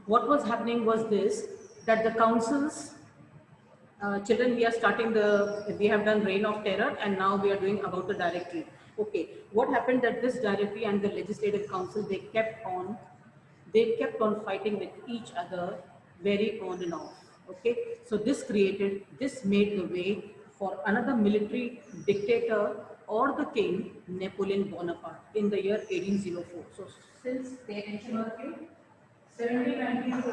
What was happening was this, that the councils, children, we are starting we have done Reign of Terror and now we are doing about the directory. Okay, what happened that this directory and the legislative council, they kept on fighting with each other very on and off. Okay, so this made the way for another military dictator or the king, Napoleon Bonaparte, in the year 1804. So since the attention of you, 1794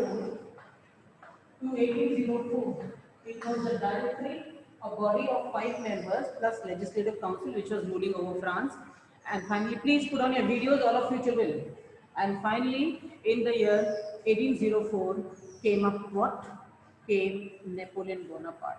to 1804, it was the directory, a body of 5 members plus legislative council which was ruling over France. And finally, please put on your videos, all of you will. And finally, in the year 1804, came up what? Came Napoleon Bonaparte.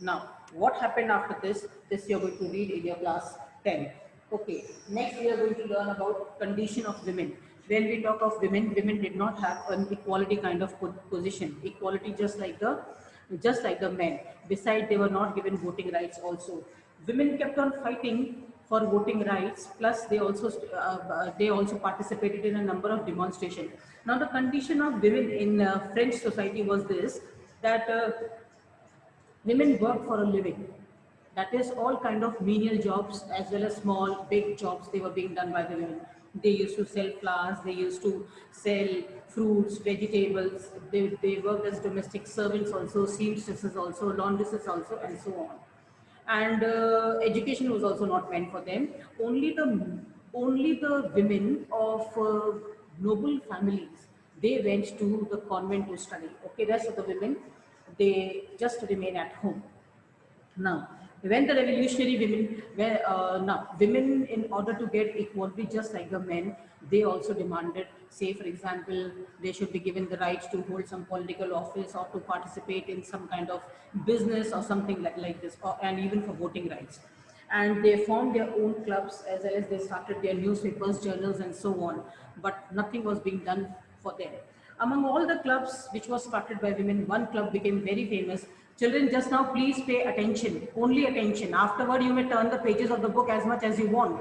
Now, what happened after this? This you are going to read in your class 10. Okay, next we are going to learn about condition of women. When we talk of women, women did not have an equality kind of position. Equality just like the men. Besides, they were not given voting rights also. Women kept on fighting for voting rights, plus they also participated in a number of demonstrations. Now the condition of women in French society was this, that women work for a living. That is all kind of menial jobs as well as small, big jobs they were being done by the women. They used to sell flowers, they used to sell fruits, vegetables, they worked as domestic servants also, seamstresses also, laundresses also, and so on. And education was also not meant for them. Only the women of noble families, they went to the convent to study. Okay, rest of the women, they just remain at home. Now, when the revolutionary women, now women, in order to get equality just like the men, they also demanded, say for example, they should be given the right to hold some political office or to participate in some kind of business or something like this, and even for voting rights. And they formed their own clubs as well as they started their newspapers, journals, and so on. But nothing was being done for them. Among all the clubs which was started by women, one club became very famous. Children, just now please pay attention, only attention. Afterward, you may turn the pages of the book as much as you want.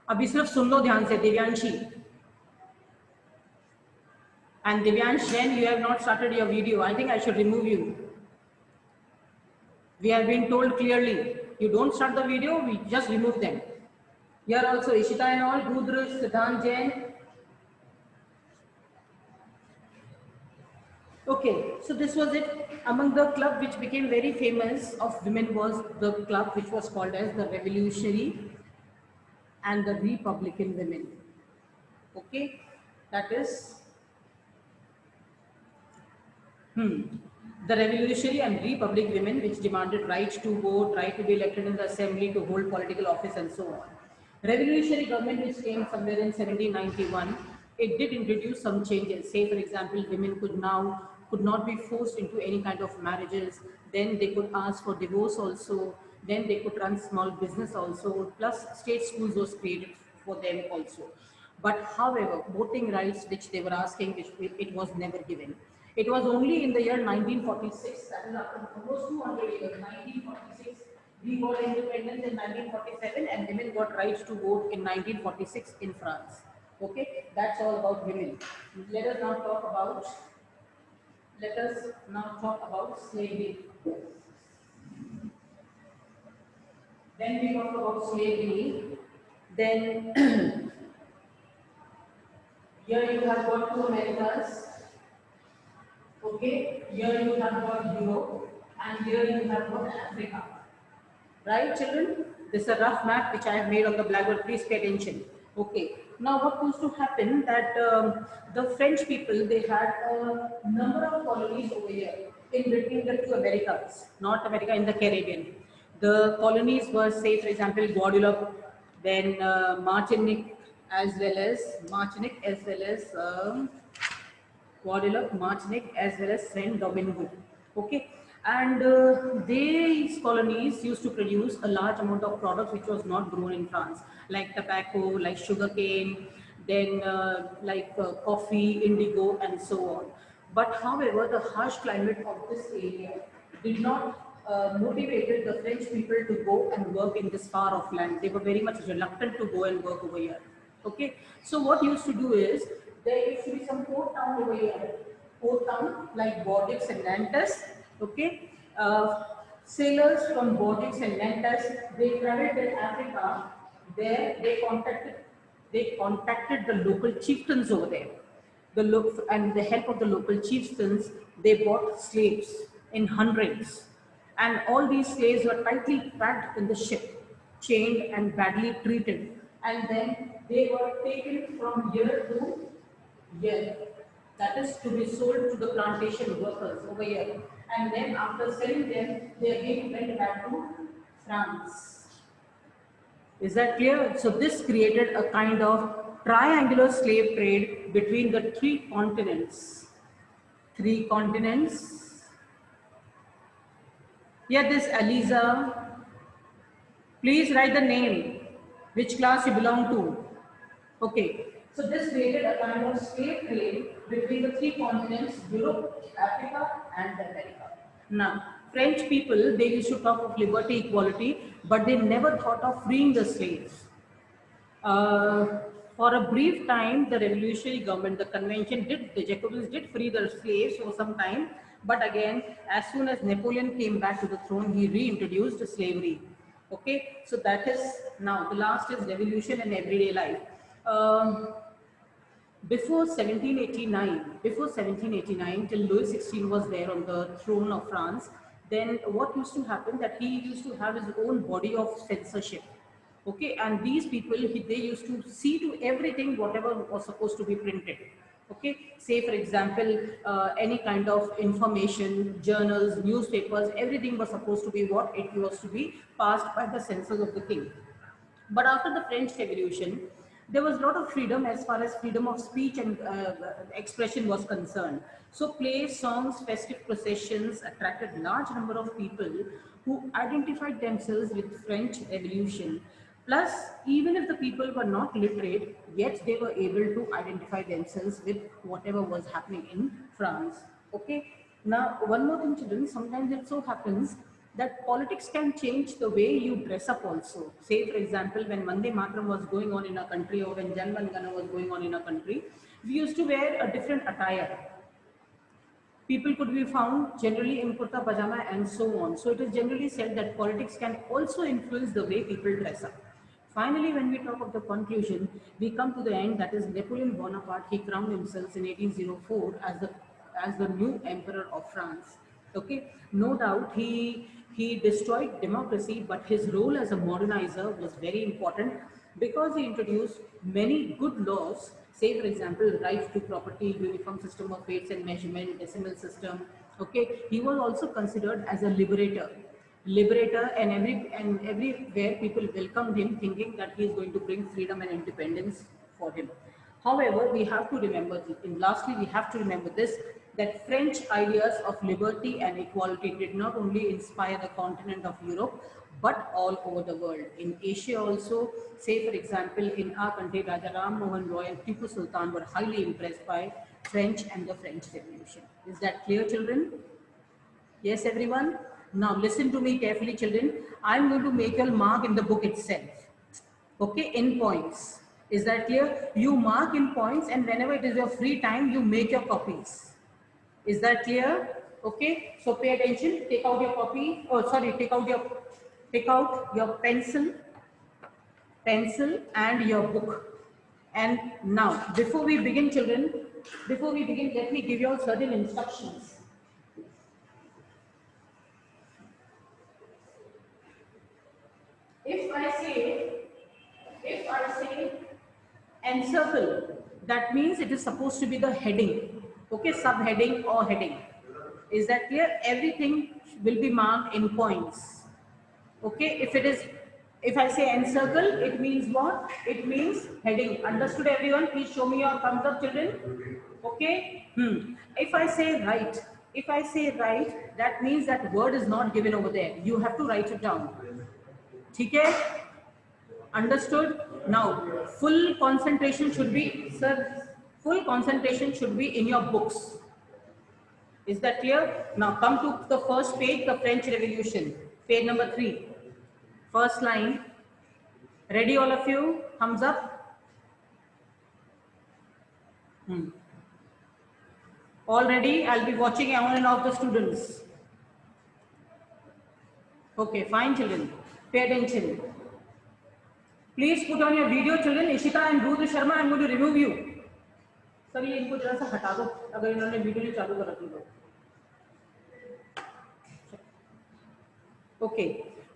अभी सिर्फ सुन लो ध्यान से, Divyanshi. And Divyansh, when you have not started your video, I think I should remove you. We have been told clearly, you don't start the video, we just remove them. Here also Ishita and all, Rudra, Siddhant Jain. Okay, so this was it. Among the club which became very famous of women was the club which was called as the Revolutionary and the Republican Women. Okay, that is the Revolutionary and Republic women, which demanded rights to vote, right to be elected in the assembly, to hold political office, and so on. Revolutionary government, which came somewhere in 1791, it did introduce some changes. Say, for example, women could not be forced into any kind of marriages. Then they could ask for divorce also. Then they could run small business also. Plus, state schools was created for them also. But however, voting rights, which they were asking, which it was never given. It was only in the year 1946, that is after almost 200 years, 1946, we got independence in 1947 and women got rights to vote in 1946 in France. Okay, that's all about women. Let us now talk about slavery. When we talk about slavery, then here you have got two Americas. Okay, here you have got Europe and here you have got Africa. Right, children? This is a rough map which I have made on the blackboard. Please pay attention. Okay. Now, what used to happen that the French people, they had a number of colonies over here in between the two Americas, North America and the Caribbean. The colonies were, say, for example, Guadeloupe, then Martinique, as well as Guadeloupe, Martinique, as well as Saint Domingo. Okay, and these colonies used to produce a large amount of products which was not grown in France, like tobacco, like sugarcane, then coffee, indigo, and so on. But however, the harsh climate of this area did not motivated the French people to go and work in this far off land. They were very much reluctant to go and work over here. Okay, so what used to do is there used to be some port town over here. Port town like Bordeaux and Nantes. Okay. Sailors from Bordeaux and Nantes, they traveled in Africa. There they contacted the local chieftains over there. And the help of the local chieftains, they bought slaves in hundreds. And all these slaves were tightly packed in the ship, chained and badly treated. And then they were taken from here to here. That is to be sold to the plantation workers over here. And then after selling them, they again went back to France. Is that clear? So this created a kind of triangular slave trade between the three continents. Three continents. Yeah, this Aliza. Please write the name, which class you belong to. Okay. So this created a kind of slave trade between the three continents, Europe, Africa, and America. Now, French people, they used to talk of liberty, equality, but they never thought of freeing the slaves. For a brief time, the revolutionary government, the Jacobins did free the slaves for some time, but again, as soon as Napoleon came back to the throne, he reintroduced slavery. Okay, so that is now the last is revolution and everyday life. Before 1789, till Louis XVI was there on the throne of France, then what used to happen that he used to have his own body of censorship. Okay, and these people, they used to see to everything whatever was supposed to be printed. Okay, say for example, any kind of information, journals, newspapers, everything was supposed to be what it was to be passed by the censors of the king. But after the French Revolution, there was a lot of freedom as far as freedom of speech and expression was concerned. So plays, songs, festive processions attracted large number of people who identified themselves with French Revolution. Plus, even if the people were not literate, yet they were able to identify themselves with whatever was happening in France. Okay. Now, one more thing, children, sometimes it so happens that politics can change the way you dress up also. Say, for example, when Vande Mataram was going on in a country or when Jan Man Gana was going on in a country, we used to wear a different attire. People could be found generally in kurta pajama and so on. So it is generally said that politics can also influence the way people dress up. Finally, when we talk of the conclusion, we come to the end, that is Napoleon Bonaparte. He crowned himself in 1804 as the new emperor of France. Okay, no doubt he destroyed democracy, but his role as a modernizer was very important because he introduced many good laws. Say, for example, right to property, uniform system of weights and measurement, decimal system. Okay, he was also considered as a liberator, and everywhere people welcomed him, thinking that he is going to bring freedom and independence for him. However, we have to remember, and lastly, we have to remember this, that French ideas of liberty and equality did not only inspire the continent of Europe, but all over the world. In Asia also, say for example, in our country, Raja Ram Mohan Roy and Tipu Sultan were highly impressed by French and the French Revolution. Is that clear, children? Yes, everyone? Now listen to me carefully, children. I'm going to make a mark in the book itself. Okay, in points. Is that clear? You mark in points, and whenever it is your free time, you make your copies. Is that clear? Okay, so pay attention. Take out your copy. Oh, sorry, take out your pencil and your book. And now, before we begin, children, let me give you all certain instructions. If I say encircle, that means it is supposed to be the heading. Okay, subheading or heading. Is that clear? Everything will be marked in points. Okay, if I say encircle, it means what? It means heading. Understood, everyone? Please show me your thumbs up, children. Okay. If I say right, that means that word is not given over there. You have to write it down. Okay? Understood? Now, full concentration should be, sir, full concentration should be in your books. Is that clear? Now come to the first page, the French Revolution. Page number 3. First line. Ready, all of you? Thumbs up. Already, I'll be watching on and off the students. Okay, fine, children. Pay attention. Please put on your video, children. Ishita and Ruth Sharma, I'm going to remove you. Sir ये इनको जरा सा हटा दो अगर इन्होंने video नहीं चालू कर रखी तो. Okay.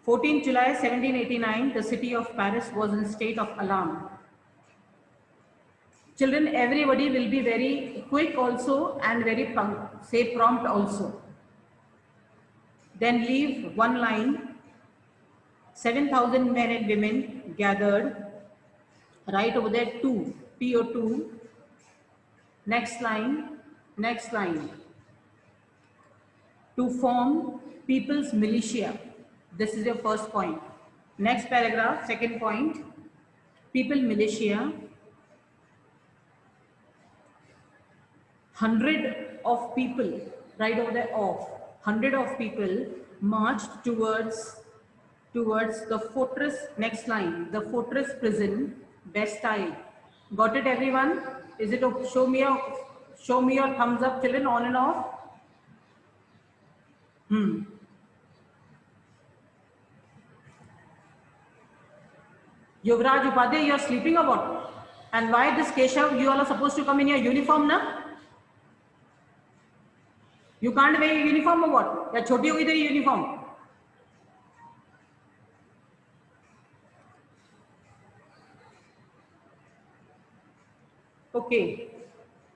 14 July 1789, the city of Paris was in state of alarm. Children, everybody will be very quick also and very prompt also. Then leave one line. 7,000 men and women gathered. Right over there, 2, PO2. Next line. To form people's militia. This is your first point. Next paragraph, second point. People militia. 100 of people, right over there, 100 of people marched towards the fortress. Next line, the fortress prison, Bastille. Got it, everyone? Is it? Show me your thumbs up, children, on and off. Yuvraj Upadhyay, you are sleeping or what? And why this Keshav? You all are supposed to come in your uniform, na? You can't wear your uniform or what? या छोटी होगी तेरी uniform? Okay.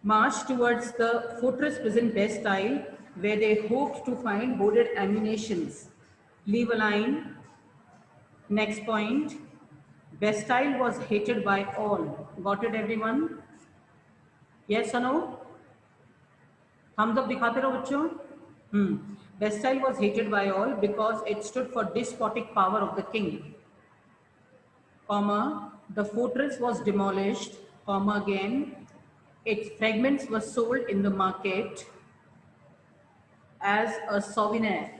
March towards the fortress prison Bastille, where they hoped to find hoarded ammunitions. Leave a line. Next point. Bastille was hated by all. Got it, everyone? Yes or no? Thumbs up दिखाते रहो बच्चों. Bastille was hated by all because it stood for despotic power of the king. Comma, the fortress was demolished. Comma again, its fragments were sold in the market as a souvenir.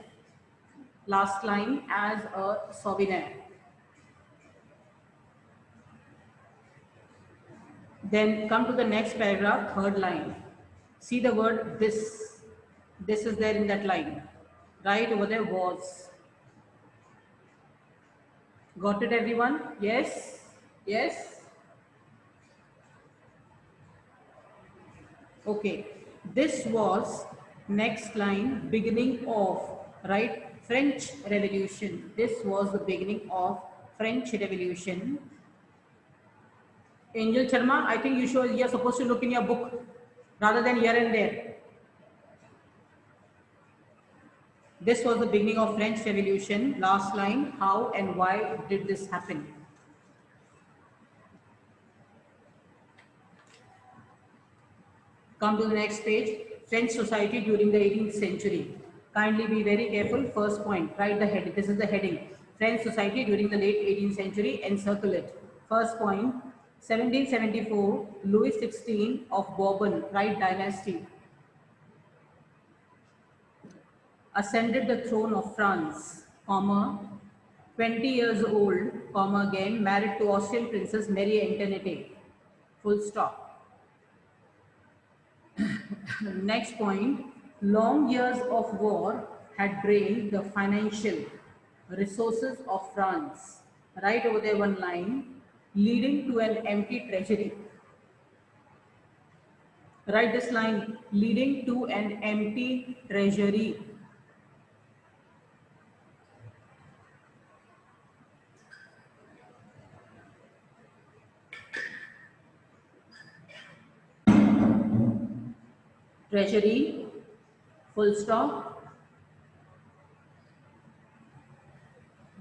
Last line, as a souvenir. Then come to the next paragraph, third line. See the word this. This is there in that line. Right over there, was. Got it, everyone? Yes? Yes? Okay. This was, next line, beginning of, right? French Revolution. This was the beginning of French Revolution. Angel Sharma, I think you are supposed to look in your book rather than here and there. This was the beginning of French Revolution. Last line, how and why did this happen? Come to the next page. French society during the 18th century. Kindly be very careful. First point, write the head. This is the heading. French society during the late 18th century. Encircle it. First point, 1774, Louis XVI of Bourbon, right dynasty, ascended the throne of France, comma, 20 years old, comma again, married to Austrian Princess Marie Antoinette, full stop. Next point, long years of war had drained the financial resources of France, right over there one line, leading to an empty treasury. Write this line, leading to an empty treasury. Treasury, full stop.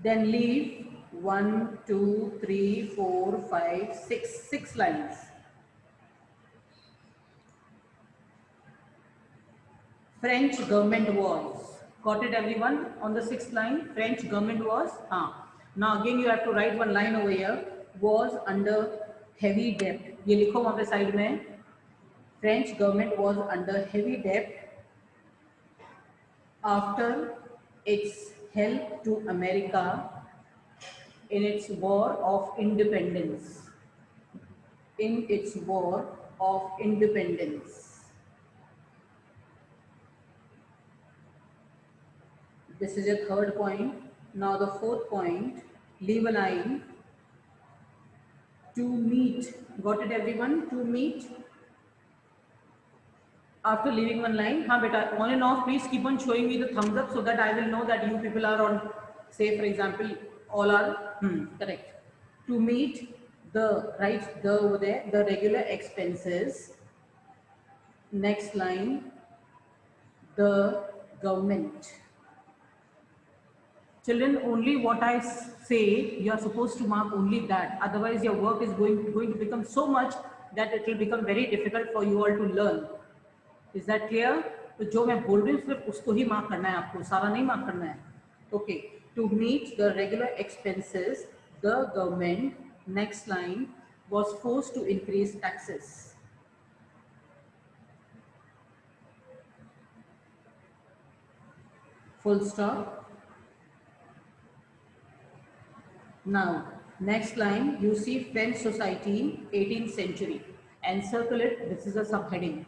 Then leave 1, 2, 3, 4, 5, 6 lines. French government was. Got it, everyone? On the 6th line, French government was. Now again you have to write one line over here. Was under heavy debt. ये लिखो वहाँ पे side में. French government was under heavy debt after its help to America in its war of independence. In its war of independence. This is your third point. Now the fourth point, leave a line to meet. Got it everyone? To meet. After leaving one line, हाँ बेटा, on and off, please keep on showing me the thumbs up so that I will know that you people are on, say for example, all are correct. To meet the, right, the over there, the regular expenses. Next line, the government. Children, only what I say, you are supposed to mark only that. Otherwise, your work is going to become so much that it will become very difficult for you all to learn. Is that clear? तो जो मैं बोल रही हूँ सिर्फ उसको ही mark करना है आपको, सारा नहीं मार्क करना है. Okay. To meet the regular expenses, the government, next line, was forced to increase taxes. Full stop. Now, next line, you see French society, 18th century, and circle it. This is a subheading.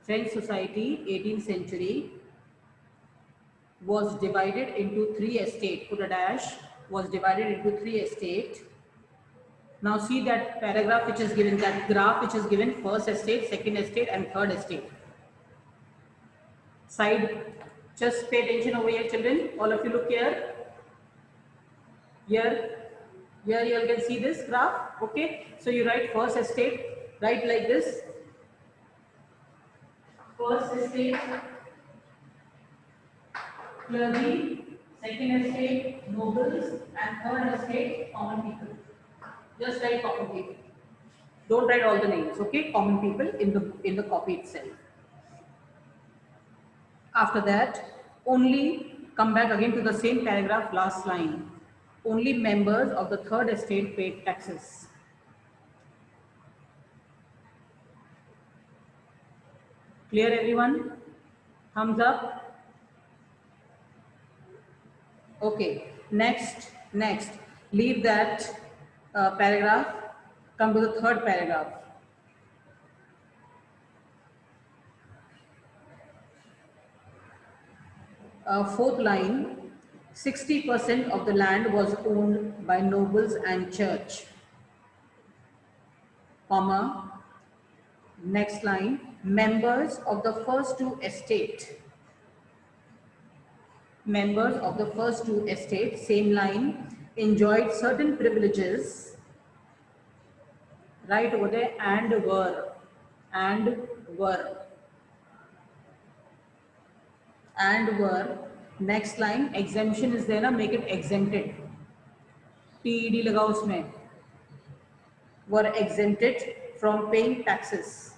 French society, 18th century, was divided into 3 estates. Put a dash. Was divided into 3 estates. Now see that paragraph which is given, that graph which is given, first estate, second estate, and third estate. Side. Just pay attention over here, children. All of you look here. Here you can see this graph. Okay, so you write first estate, write like this. First estate, clergy, second estate, nobles, and third estate, common people. Just write common people. Don't write all the names. Okay, common people in the copy itself. After that, only come back again to the same paragraph, last line. Only members of the third estate paid taxes. Clear everyone? Thumbs up. Okay, next, leave that paragraph, come to the third paragraph. Fourth line, 60% of the land was owned by nobles and church, comma, next line, members of the first 2 estates. Members of the first 2 estates, same line, enjoyed certain privileges, right over there, and were, next line, exemption is there na, make it exempted, TED लगा उसमें, were exempted from paying taxes,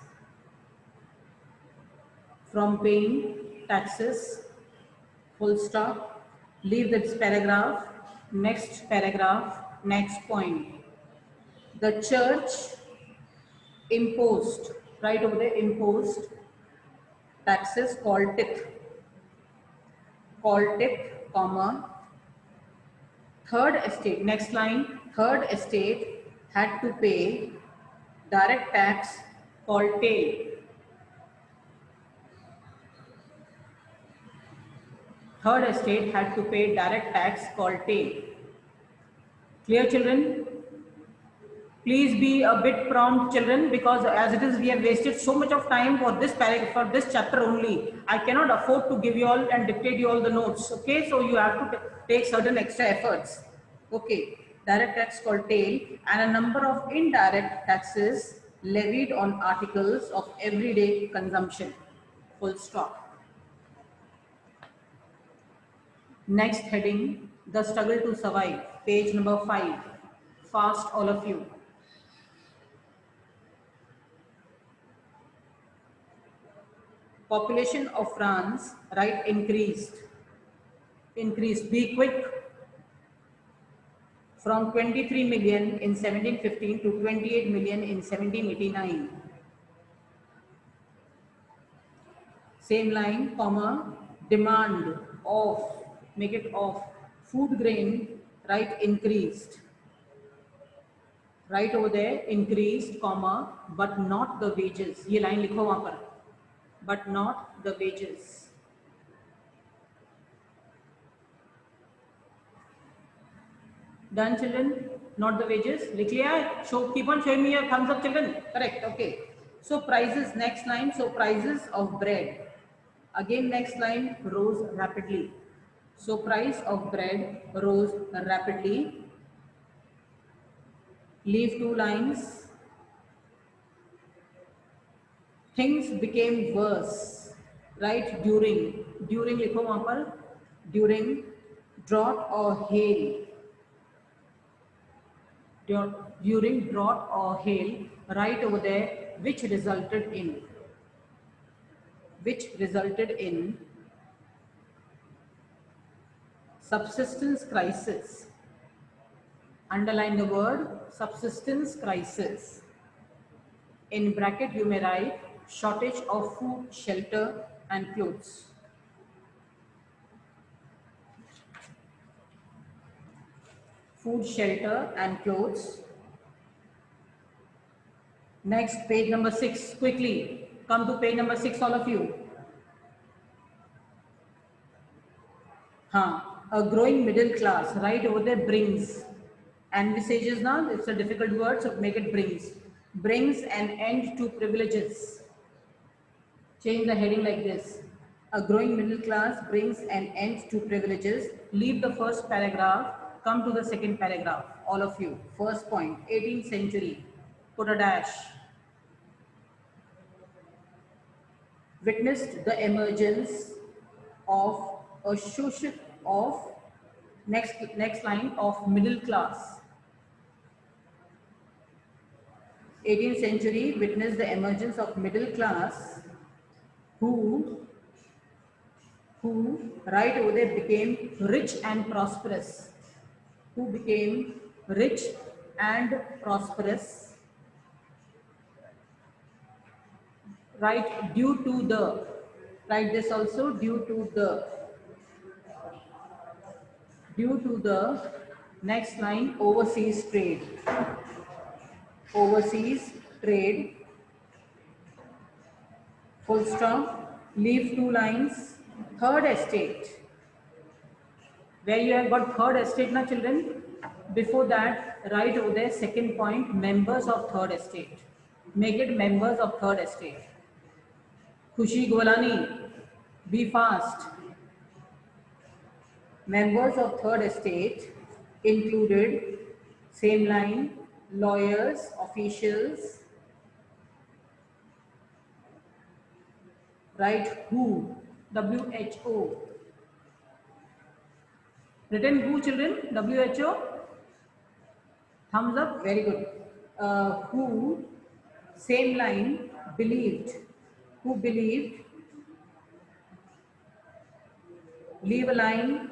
full stop. Leave this paragraph. Next paragraph, next point. The church imposed, right over there, imposed taxes called tithe, comma, third estate, next line, third estate had to pay direct tax called tail. Third estate had to pay direct tax called tail. Clear, children? Please be a bit prompt, children, because as it is, we have wasted so much of time for this paragraph, for this chapter only. I cannot afford to give you all and dictate you all the notes. Okay, so you have to take certain extra efforts. Okay, direct tax called tail, and a number of indirect taxes levied on articles of everyday consumption. Full stop. Next heading, the struggle to survive, page number 5. Fast, all of you. Population of France, right, increased. Be quick. From 23 million in 1715 to 28 million in 1789. Same line, comma, demand of, make it of, food grain, right, increased. Right over there, increased, comma, but not the wages. ये line लिखो वहाँ पर, but not the wages. Done, children? Not the wages. लिख लिया? Show, keep on showing me your thumbs up, children. Correct. Okay. So prices, next line. So prices of bread. Again, next line rose rapidly. So price of bread rose rapidly. Leave two lines. Things became worse. Right? During लिखो वहाँ पर. During drought or hail. During drought or hail, right over there, which resulted in subsistence crisis. Underline the word subsistence crisis. In bracket you may write shortage of food, shelter and clothes. Food, shelter and clothes. Next, page number 6, quickly. Come to page number 6, all of you. A growing middle class, right over there, brings. Envisages now, it's a difficult word, so make it brings. Brings an end to privileges. Change the heading like this. A growing middle class brings an end to privileges. Leave the first paragraph, come to the second paragraph, all of you. First point, 18th century, put a dash. Witnessed the emergence of a social of next line of middle class. 18th century witnessed the emergence of middle class who right over there became rich and prosperous. Who became rich and prosperous, right, due to the, write this also, due to the next line overseas trade. Overseas trade, full stop, leave two lines. Third estate, where you have got third estate now, children. Before that, write over there second point, members of third estate. Make it members of third estate. Khushi Golani, be fast. Members of third estate included, same line, lawyers, officials, right, who, WHO. Written who, children? WHO. Thumbs up. Very good. Who, same line, believed. Who believed? Leave a line.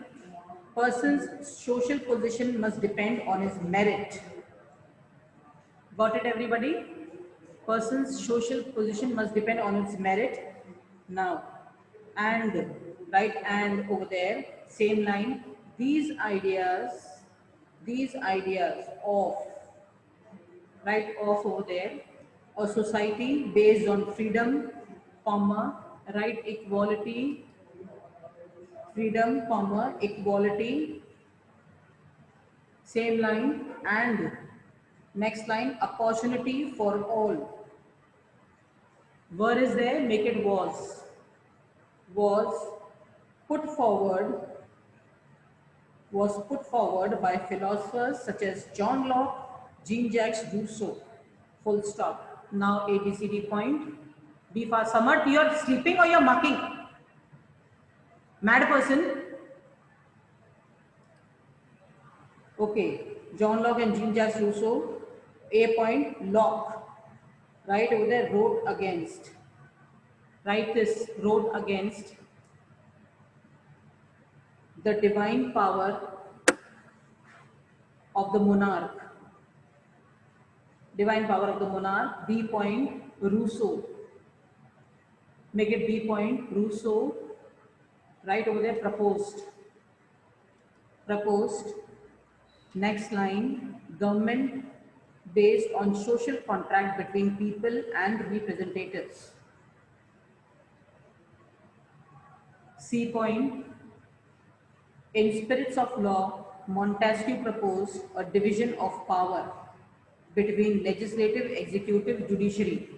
Person's social position must depend on his merit. Got it, everybody? Person's social position must depend on its merit. Now, and, right, and over there, same line. These ideas of, right, of over there, a society based on freedom, comma, right, equality, freedom, comma, equality, same line, and next line, opportunity for all. Were is there, make it was put forward by philosophers such as John Locke, Jean-Jacques Rousseau. Full stop. Now ABCD point. Be fast. Samarth, you are sleeping or you are marking? Mad person. Okay. John Locke and Jean-Jacques Rousseau. A point, Locke. Right over there, wrote against. Write this, wrote against the divine power of the monarch. Divine power of the monarch. B point, Rousseau. Make it B point, Rousseau. Right over there, proposed. Next line, government based on social contract between people and representatives. C point, in spirits of law, Montesquieu proposed a division of power between legislative, executive, judiciary.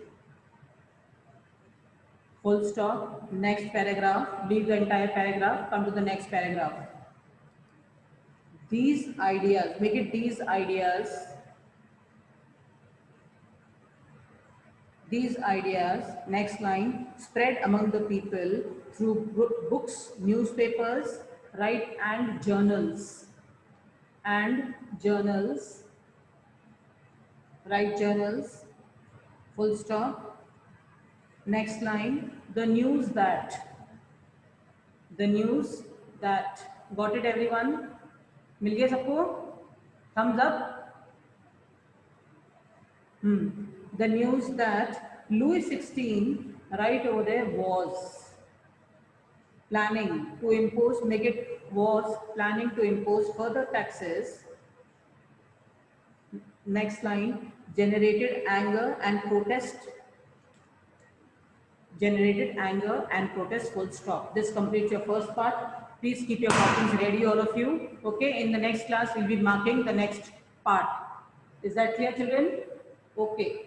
Full stop. Next paragraph. Leave the entire paragraph. Come to the next paragraph. These ideas, make it these ideas, next line, spread among the people through books, newspapers, right, and journals. Write journals, full stop. Next line, the news that, got it everyone? मिल गया सबको? Thumbs up. The news that Louis XVI, right over there, was planning to impose, planning to impose further taxes. Next line, generated anger and protest, full stop. This completes your first part. Please keep your copies ready, all of you. Okay, in the next class, we'll be marking the next part. Is that clear, children? Okay.